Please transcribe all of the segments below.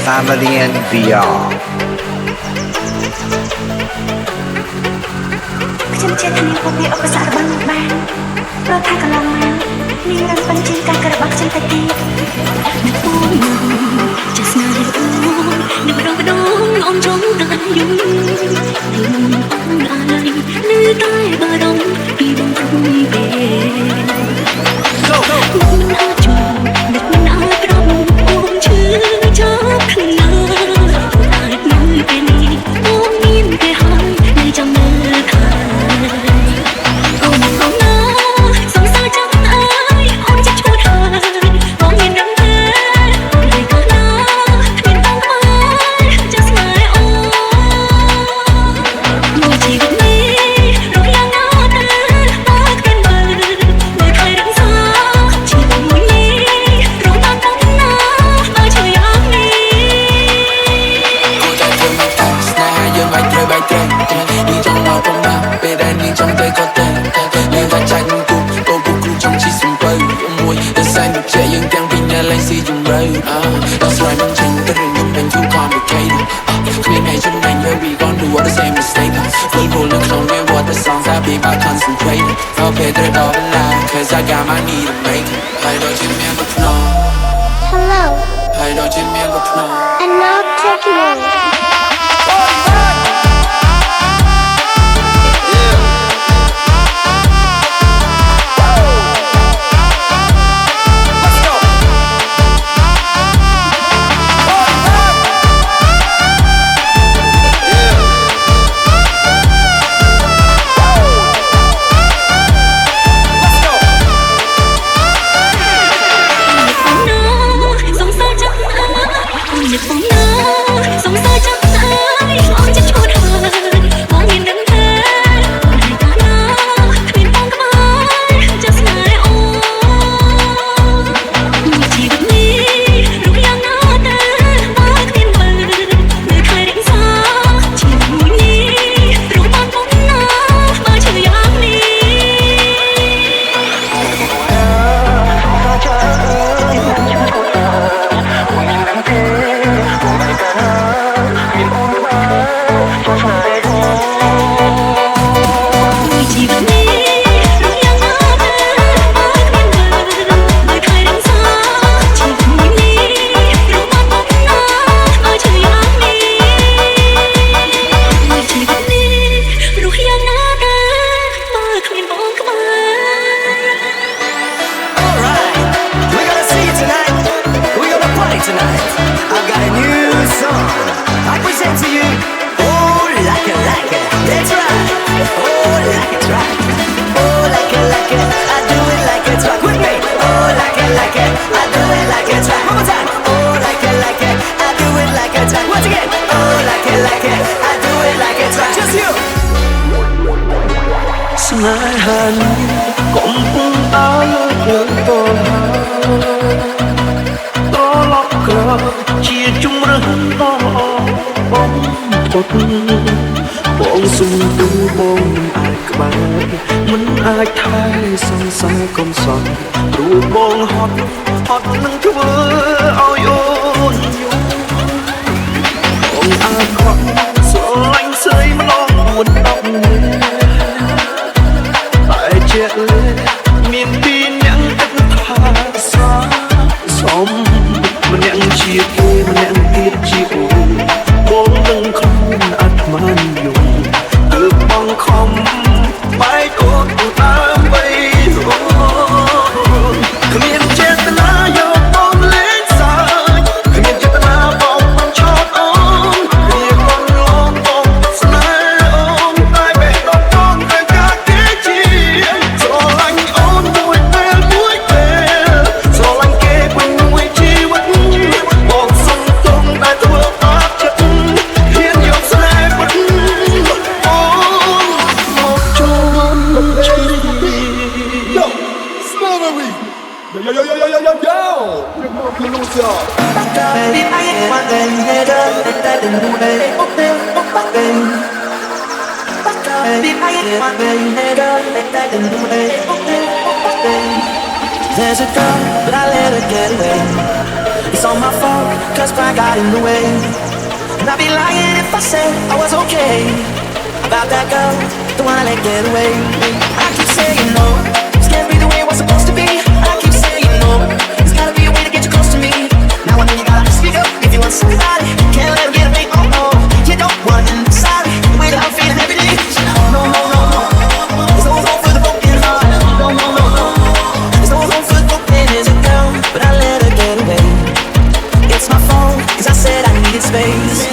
Family and VR ខ្ញុំជឿថានាងពុំមានឧបសគ្គរបស់លោកបានព្រោះថាកន្លងមកនាងរំពឹងជាងការរបស់ខ្ញុំទៅទៀតអ្នកពូចាស់ស្នេហ៍អូននៅម្ដងអូនចង់តែយំអូនអាឡៃនៅតែបារម្ភពីបងព្រួយពេកមិនអាចជួបមិនអាចក្រំអូនឈឺចាប់ខ្លាំងអាចនៅពេលនេះអូនមានតែហើយនៅចាំមើលខាងអូនណាសង្សារចាំអើយអូនจะឈួតហើយបងមានរំភើបអូនហើយកោះណាគ្មានបងក្បែរចាំស្នេហ៍អូនមួយជីវិតនេះរកយ៉ាងណាទៅបើគ្មានមើលខែរក្សាជីវិតមួយនេះរកបានបងណាបើឈឺយ៉ាងនេះគូតែធ្វើមកតាស្នេហ៍យើងបាច់ត្រូវនាងចង់មកប៉ុណ្ណាពេលដែលនាងចង់ទៅក៏ទៅនាងថាចាច់នឹងគូអូគូគ្រូចង់ជីសំពៅមួយតែសែនជាយើងទាំងពីរនៅលេងស៊ីជម្រៅដល់ស្រីមិនចេញទៅរឿងខ្ញុំเป็น too complicated គ្មានឲ្យចំណេញ we gon' do all the same mistake full នៅក្នុងវា what the songs I be by concentrating ដល់ពេលត្រូវដល់เวลา cause I got my need to make it ហើយដល់ជាមានក៏ភ្នំ Hello ហើយដល់ជាមានក៏ភ្នំ and now technoបងសុំទូបងមិនអាចក្បែរមិនអាចថែសង្សារកុំសន់ព្រោះបងហត់នឹងធ្វើឲ្យអូនយល់បងអាចខ្វះស្រឡាញ់ស្រីម្លង4 10តែជាក់លេមានពីរនាក់ទឹកថាសមម្នាក់ជាគេម្នាក់ទៀតជាអូនបងនឹងខ្លួនអាត្មានិយម There's a girl, but I let her get away. It's all my fault, cause pride got in the way. And I'd be lying if I said I was okay about that girl, the one I let get away. I keep saying no, this can't be the way it was supposed to be. I keep saying no, there's gotta be a way to get you close to me. Now I know you gotta speak up if you want somebody. Can't let them get away, oh no. You don't want them, sorry, the way that I'm feeling every day. No, no, no, no, there's no hope for the broken heart. No, no, no, no, there's no hope for the broken. There's a girl, but I let her get away. It's my fault, cause I said I needed space.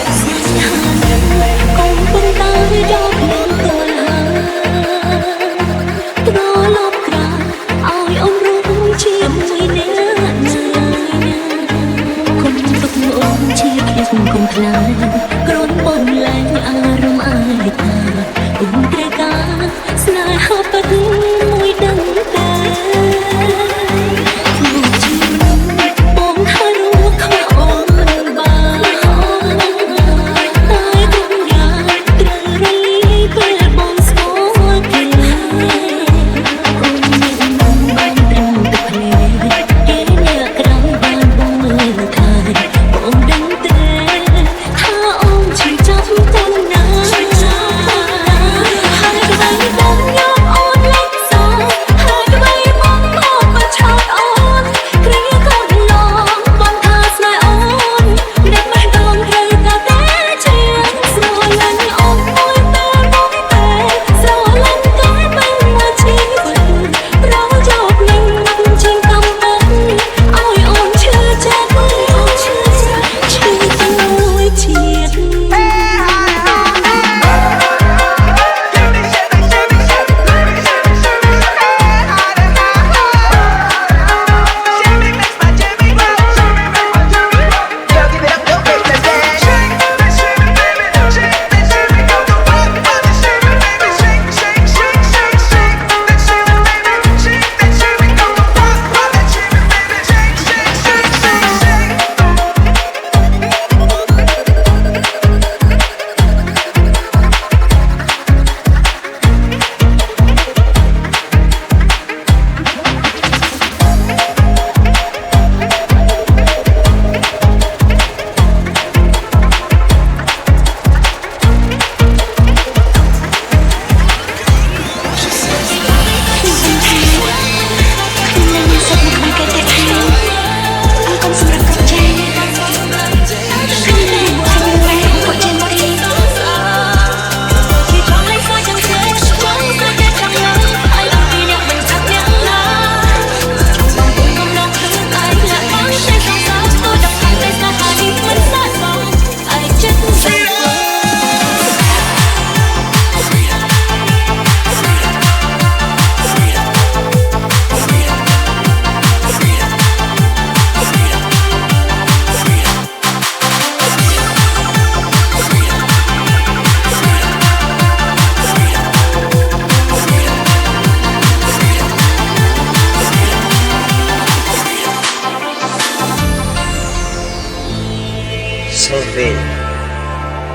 Sylvie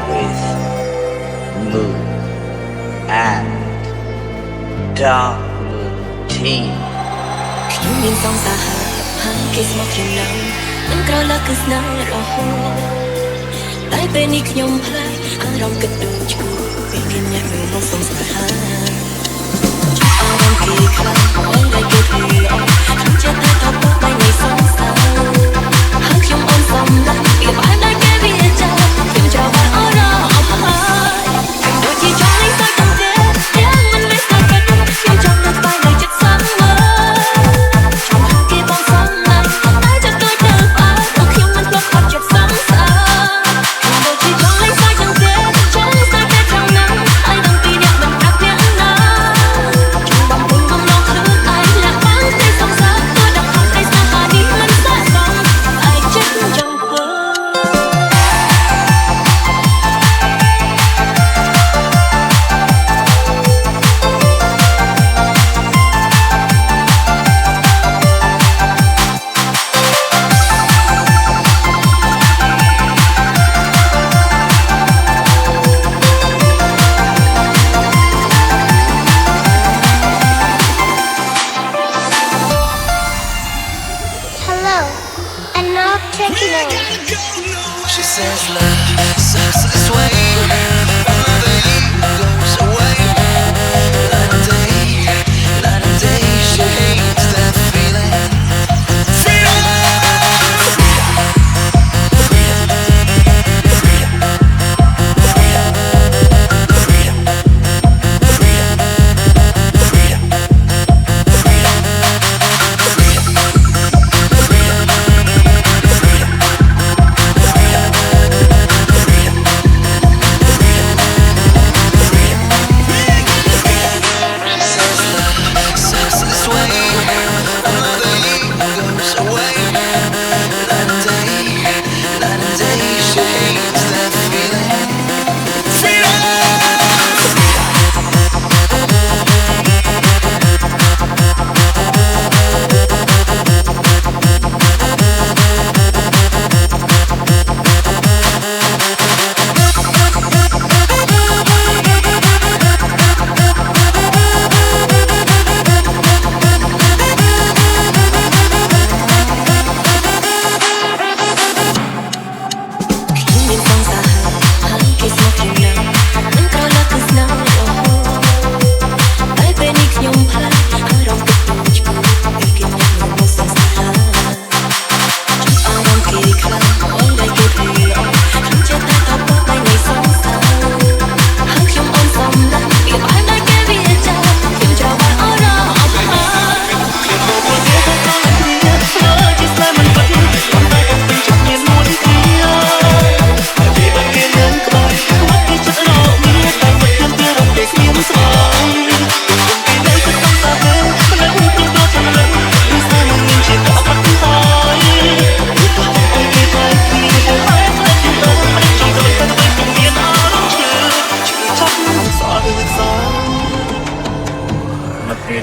with Moon and Dark Moon Team ខ្ញុំមានសង្សារហើយគេស្មោះខ្ញុំនៅនឹងក្រលើកគឺស្នេហ៍រហូតតែពេលនេះខ្ញុំផ្លែអារម្មណ៍គិតដូចគូពេលមានអ្នកមួយមកសុំស្នេហាអារម្មណ៍គេខ្លាំងអរតែគេពីល្អខ្ញុំចិត្តតែតបទៅនៃសង្សារហើយខ្ញុំអូនសំដៅពីបានតែគេវាចាខ្ញុំចង់បានអរអបហើយដូចជាចង់លេងសើចទាំងទេយ៉ាងមិនលេងសើចក៏ខ្ញុំចង់នៅក្បែរនៅចិត្តសងមើចង់គេបងសំណាញ់តែចិត្តដូចទៅអើពួកខ្ញុំមិនធ្លាប់ខកចិត្តសង្សារដូចជាចង់លេងសើចទាំងទេចង់ស្ដាប់តែ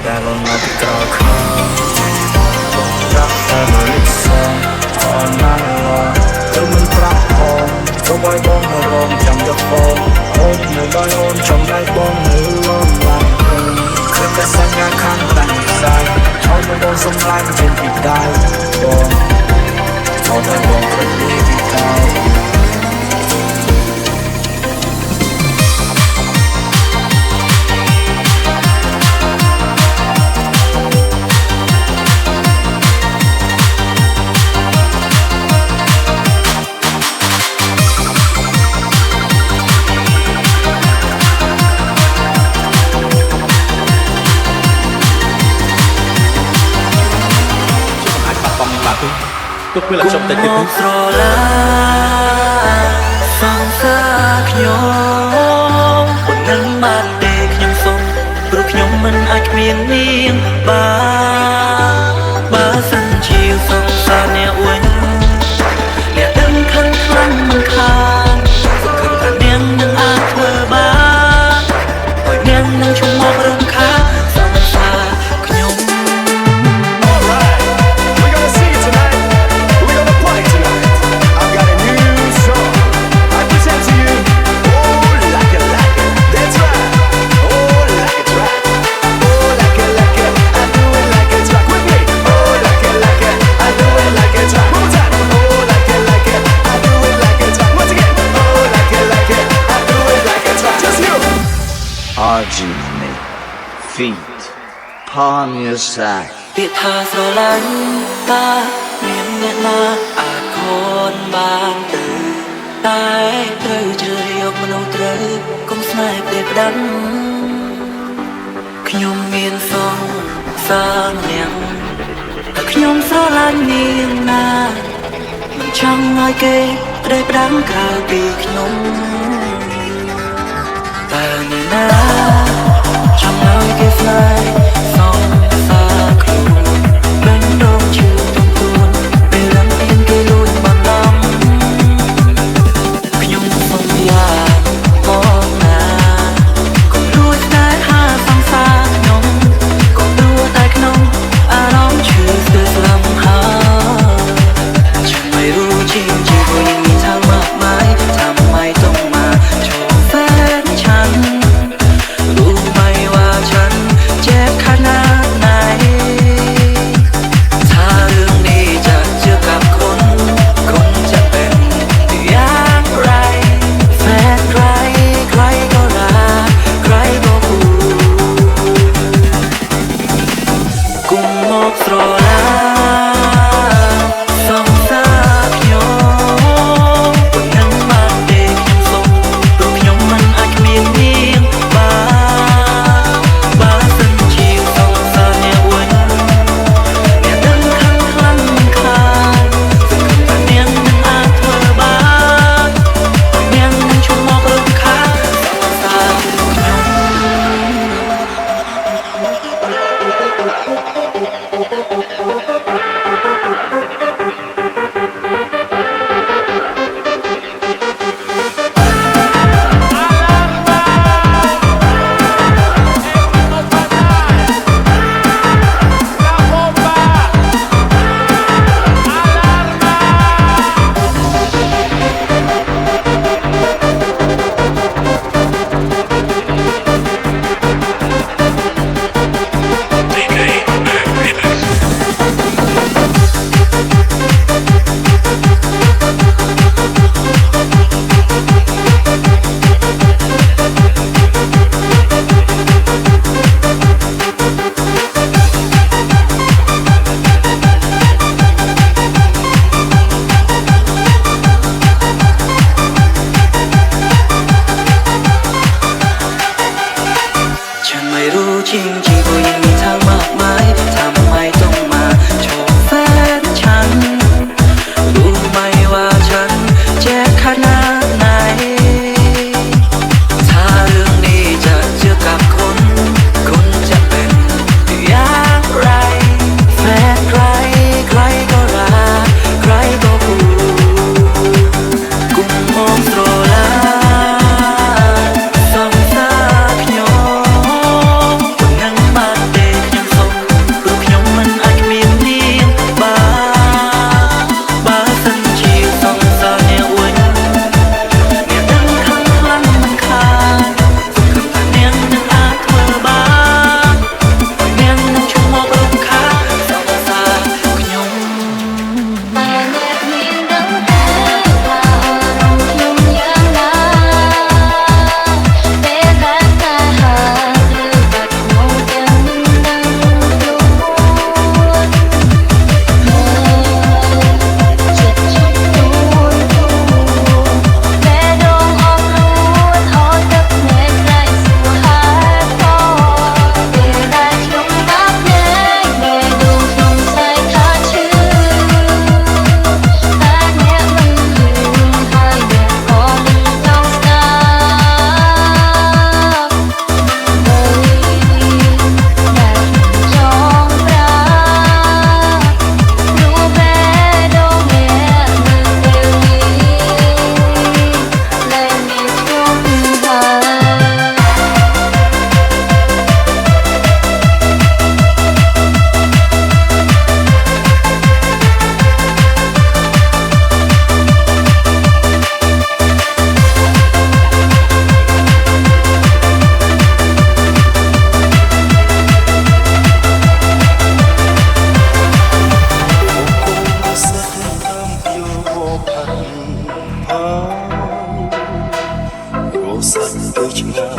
តែលំនៅពីក្រោយខំรักแต่ไม่ลิขสิทธิ์อ่อนนั่นละเธอมันปรับผมก็ไว้บ้องให้ลมจำจะฟองโอ้ยไม่ได้โอนจำได้บ้องให้ลมลายเคยแต่สัญญาข้างตั้งใจเอาไม่โดนสมลายเป็นปีกได้บ้องเอาแต่บ้องเป็นปีกได้ ទុកពេលឲ្យចប់តែទៀតស្រឡាសង្សារខ្ញុំប៉ុណ្ណឹងបានទេខ្ញុំសុំព្រោះខ្ញុំមិនអាចគ្មាននាងបានបើសិនជាសង្សារអ្នកវិញអ្នកដឹងខ្លាំងមិនខានសង្ឃឹមថានាងនឹងអាចធ្វើបានហើយនាងនឹងឈប់មករំខានសង្សារខ្ញុំ Argue with me, feet upon your side. ពាក្យថាស្រឡាញ់តាមានអ្នកណាអាចខនបានទៅតែត្រូវជ្រើសយកមនុស្សត្រូវកុំស្នេហ៍ពេលផ្ដាំខ្ញុំមានសងសានាងតែខ្ញុំស្រឡាញ់នាងណាមិនចង់ឲ្យគេផ្ដេកផ្ដាំក្រៅពីខ្ញុំតែនេះណាចង់ឲ្យគេស្នេហ៍សងសាខ្លួនបែងដងជឿទុំទួនពេលឡើងមានគេលួចបាត់ឡំខ្ញុំសុំយ៉ាងមកណាកុំលួចតែហាសងសាខ្ញុំកុំលួចតែក្នុងអារម្មណ៍ឈឺស្ទើរស្លាប់ហើយฉันไม่รู้จริงที่ผู้หญิงมีทางมากมายทำไมต้องมาชอบแฟนฉันรู้ไหมว่าฉันเจ็บขนาดไหนถ้าเรื่องนี้จะเจอกับคนจะเป็นอย่างไรแฟนใครใครก็รักใครก็ผูกกุมมอกស្រឡាសងសាខ្ញុំប៉ុណ្ណឹងបានទេខ្ញុំសុំព្រោះខ្ញុំមិនអាចគ្មាននាងបានបើសិនជាសងសារអ្នកវិញអ្នកដឹងខ្លាំងមិនខានសង្ឃឹមថានាងនឹងអាចធ្វើបាននាងនឹងឈប់មករំខានសងសារខ្ញុំฉันไม่รู้จริงที่ผู้หญิงมีทางมากมายทำไมต้องมาชอบแฟนฉันรู้ไหมว่าฉันเจ็บขนาดไหนถ้าเรื่องนี้จะเจอกับคนจะเป็นอย่างไรแฟนใครใครก็รักใครก็ผูกกุมมองស្រឡាសងសាខ្ញុំប៉ុណ្ណឹង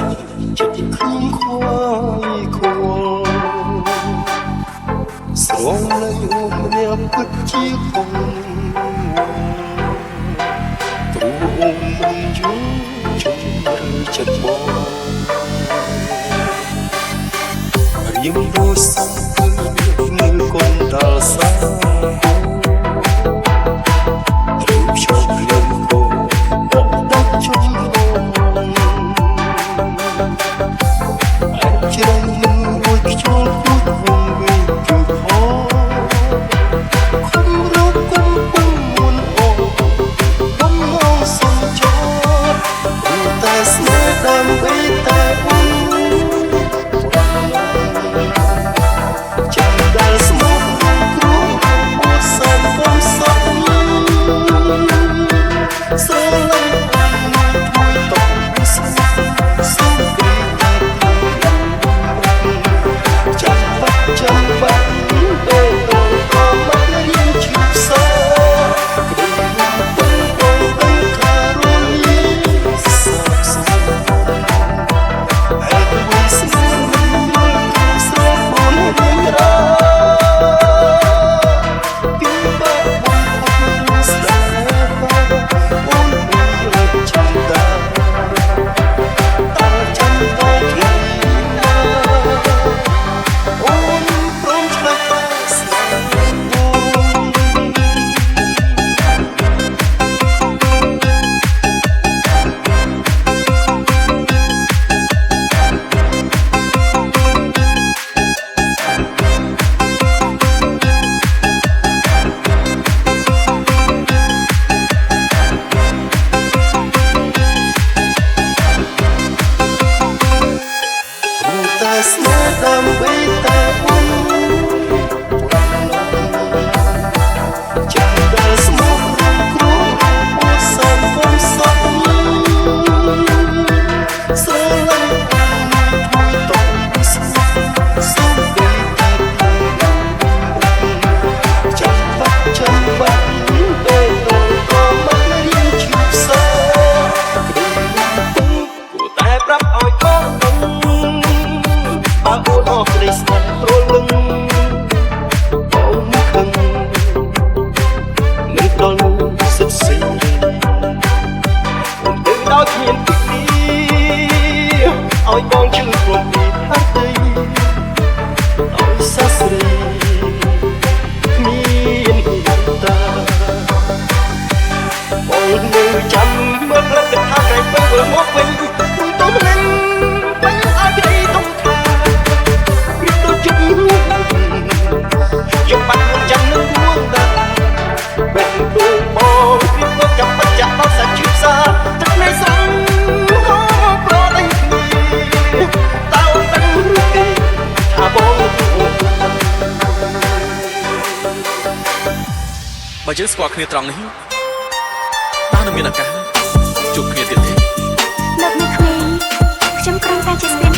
ចិត្តខ្ញុំខ្វាយខ្វល់ស្រងនៅម្នាក់ពិតជាគង់ព្រោះអូនមិនយល់ជំរឿចិត្តបងរៀងដូចសំគឺនឹងកូនដល់សាបើយើងស្គាល់គ្នាត្រង់នេះតើនឹងមានឱកាសជួបគ្នាទៀតទេ នៅក្មេងខ្ញុំគ្រាន់តែជាស្ពា